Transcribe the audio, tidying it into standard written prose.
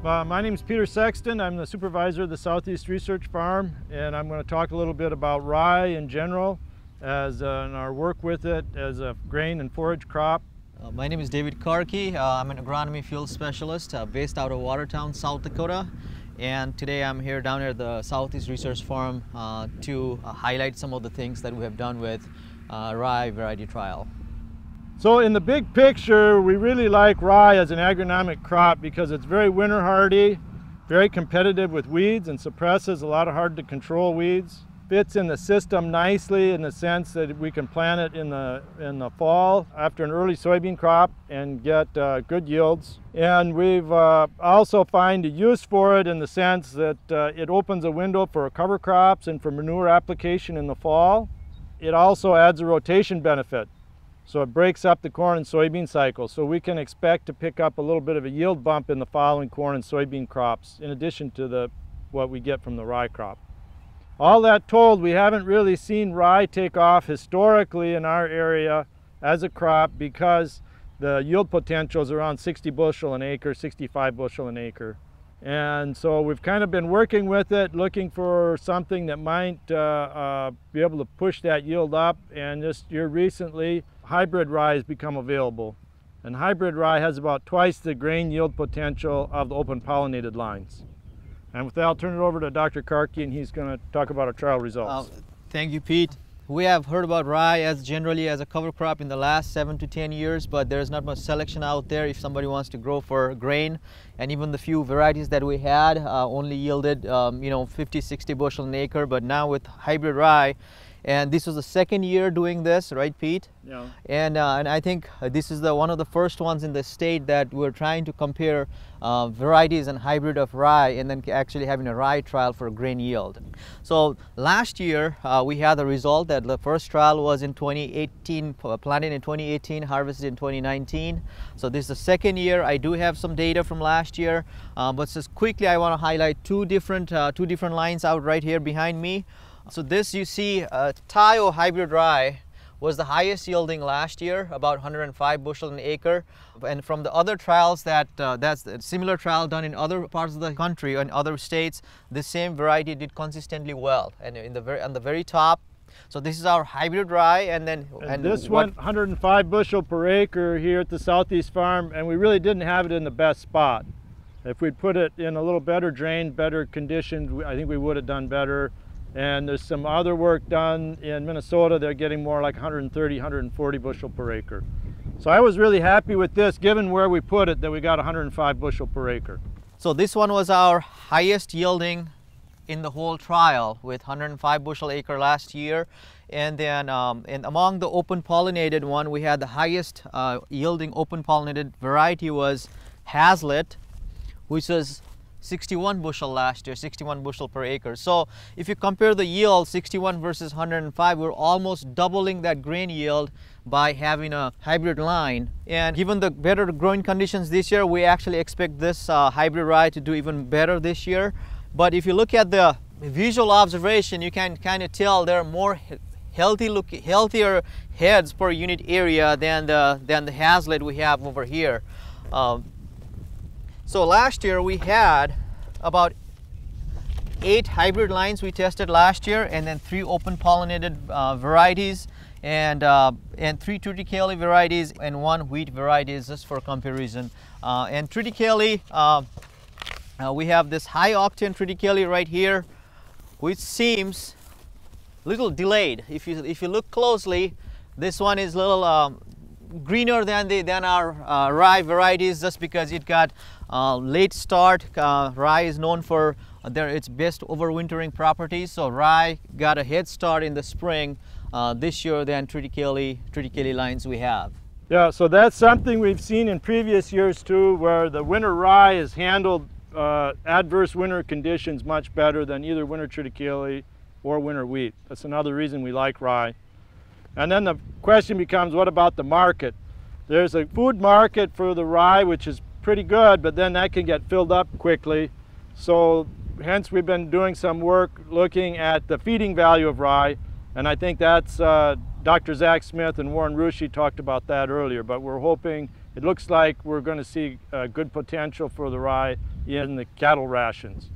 My name is Peter Sexton. I'm the supervisor of the Southeast Research Farm, and I'm going to talk a little bit about rye in general and our work with it as a grain and forage crop. My name is David Karki. I'm an agronomy field specialist based out of Watertown, South Dakota. And today I'm here down at the Southeast Research Farm to highlight some of the things that we have done with rye variety trial. So in the big picture, we really like rye as an agronomic crop because it's very winter hardy, very competitive with weeds and suppresses a lot of hard to control weeds. Fits in the system nicely in the sense that we can plant it in the fall after an early soybean crop and get good yields. And we've also find a use for it in the sense that it opens a window for cover crops and for manure application in the fall. It also adds a rotation benefit. So it breaks up the corn and soybean cycle. So we can expect to pick up a little bit of a yield bump in the following corn and soybean crops in addition to what we get from the rye crop. All that told, we haven't really seen rye take off historically in our area as a crop because the yield potential is around 60 bushel an acre, 65 bushel an acre. And so we've kind of been working with it, looking for something that might be able to push that yield up. And this year recently, hybrid rye has become available. And hybrid rye has about twice the grain yield potential of the open pollinated lines. And with that, I'll turn it over to Dr. Karki, and he's going to talk about our trial results. Thank you, Pete. We have heard about rye as generally as a cover crop in the last 7 to 10 years, but there's not much selection out there if somebody wants to grow for grain. And even the few varieties that we had only yielded 50, 60 bushel an acre. But now with hybrid rye, and this was the second year doing this, right, Pete? Yeah. And I think this is one of the first ones in the state that we're trying to compare varieties and hybrid of rye and then actually having a rye trial for grain yield. So last year we had the result that the first trial was in 2018, planted in 2018, harvested in 2019. So this is the second year. I do have some data from last year, but just quickly I want to highlight two different lines out right here behind me. So this you see Tayo hybrid rye was the highest yielding last year, about 105 bushel an acre. And from the other trials that's a similar trial done in other parts of the country and other states, the same variety did consistently well. And on the very top, so this is our hybrid rye, and this went 105 bushel per acre here at the Southeast Farm, and we really didn't have it in the best spot. If we'd put it in a little better drain, better conditions, I think we would have done better. And there's some other work done in Minnesota. They're getting more like 130, 140 bushel per acre. So I was really happy with this, given where we put it, that we got 105 bushel per acre. So this one was our highest yielding in the whole trial with 105 bushel acre last year. And then and among the open pollinated one, we had the highest yielding open pollinated variety was Hazlitt, which was 61 bushel last year, 61 bushel per acre. So if you compare the yield, 61 versus 105, we're almost doubling that grain yield by having a hybrid line. And given the better growing conditions this year, we actually expect this hybrid rye to do even better this year. But if you look at the visual observation, you can kind of tell there are more healthier heads per unit area than the Hazlitt we have over here. So last year we had about 8 hybrid lines we tested last year, and then 3 open pollinated varieties and 3 triticale varieties and 1 wheat varieties, just for comparison. And triticale, we have this high octane triticale right here, which seems a little delayed. If you look closely, this one is a little greener than our rye varieties, just because it got late start. Rye is known for its best overwintering properties, so rye got a head start in the spring this year than triticale lines we have. Yeah, so that's something we've seen in previous years too, where the winter rye has handled adverse winter conditions much better than either winter triticale or winter wheat. That's another reason we like rye. And then the question becomes, what about the market? There's a food market for the rye, which is pretty good, but then that can get filled up quickly. So hence we've been doing some work looking at the feeding value of rye, and I think that's Dr. Zach Smith and Warren Ruschi talked about that earlier, but we're hoping it looks like we're going to see good potential for the rye in the cattle rations.